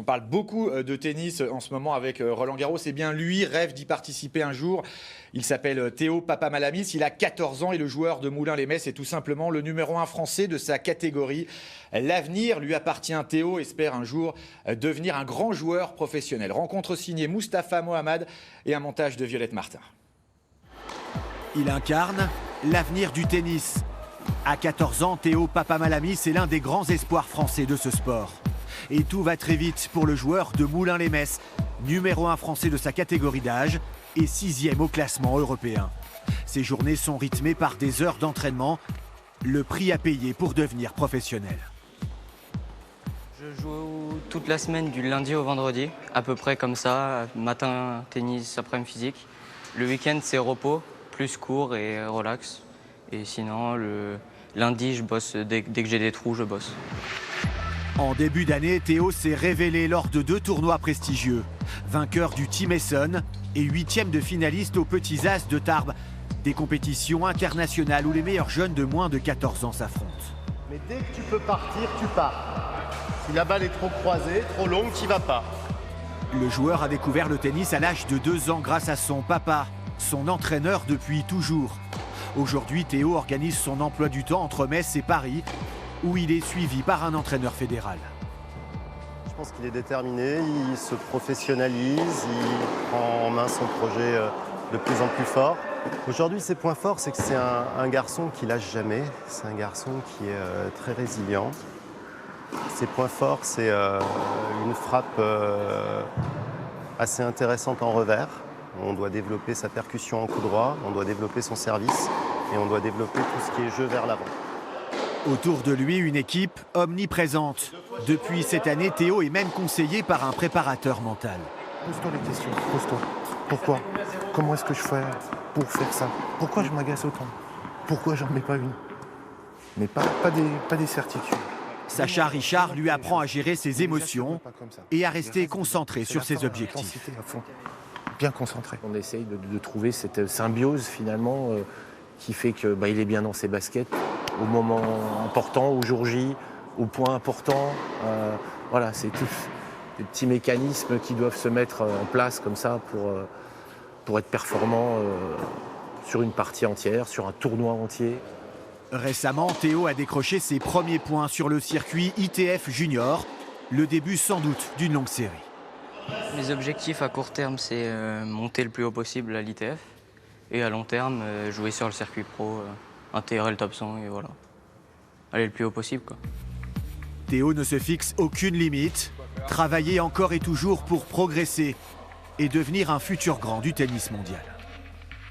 On parle beaucoup de tennis en ce moment avec Roland Garros. Eh bien, lui rêve d'y participer un jour. Il s'appelle Théo Papamalamis. Il a 14 ans et le joueur de Moulins-les-Metz est tout simplement le numéro 1 français de sa catégorie. L'avenir lui appartient. Théo espère un jour devenir un grand joueur professionnel. Rencontre signée Mustapha Mohamed et un montage de Violette Martin. Il incarne l'avenir du tennis. À 14 ans, Théo Papamalamis est l'un des grands espoirs français de ce sport. Et tout va très vite pour le joueur de Moulins-les-Metz, numéro 1 français de sa catégorie d'âge et 6e au classement européen. Ses journées sont rythmées par des heures d'entraînement, le prix à payer pour devenir professionnel. Je joue toute la semaine du lundi au vendredi, à peu près comme ça, matin tennis, après-midi physique. Le week-end c'est repos, plus court et relax. Et sinon, le lundi, je bosse, dès que j'ai des trous, je bosse. En début d'année, Théo s'est révélé lors de 2 tournois prestigieux. Vainqueur du Team Essonne et 8e de finaliste aux Petits As de Tarbes. Des compétitions internationales où les meilleurs jeunes de moins de 14 ans s'affrontent. Mais dès que tu peux partir, tu pars. Si la balle est trop croisée, trop longue, tu n'y vas pas. Le joueur a découvert le tennis à l'âge de 2 ans grâce à son papa, son entraîneur depuis toujours. Aujourd'hui, Théo organise son emploi du temps entre Metz et Paris, où il est suivi par un entraîneur fédéral. Je pense qu'il est déterminé, il se professionnalise, il prend en main son projet de plus en plus fort. Aujourd'hui, ses points forts, c'est que c'est un garçon qui lâche jamais. C'est un garçon qui est très résilient. Ses points forts, c'est une frappe assez intéressante en revers. On doit développer sa percussion en coup droit, on doit développer son service et on doit développer tout ce qui est jeu vers l'avant. Autour de lui, une équipe omniprésente. Depuis cette année, Théo est même conseillé par un préparateur mental. Pose-toi les questions, pose-toi. Pourquoi? Comment est-ce que je fais pour faire ça? Pourquoi je m'agace autant? Pourquoi j'en mets pas une? Mais pas des certitudes. Sacha Richard lui apprend à gérer ses émotions et à rester concentré sur ses objectifs. Bien concentré. On essaye de trouver cette symbiose finalement qui fait que il est bien dans ses baskets au moment important, au jour J, au point important. Voilà, c'est tous des petits mécanismes qui doivent se mettre en place comme ça pour être performant sur une partie entière, sur un tournoi entier. Récemment, Théo a décroché ses premiers points sur le circuit ITF Junior, le début sans doute d'une longue série. Mes objectifs à court terme, c'est monter le plus haut possible à l'ITF. Et à long terme, jouer sur le circuit pro, intégrer le top 100 et voilà. Aller le plus haut possible, quoi. Théo ne se fixe aucune limite. Travailler encore et toujours pour progresser et devenir un futur grand du tennis mondial.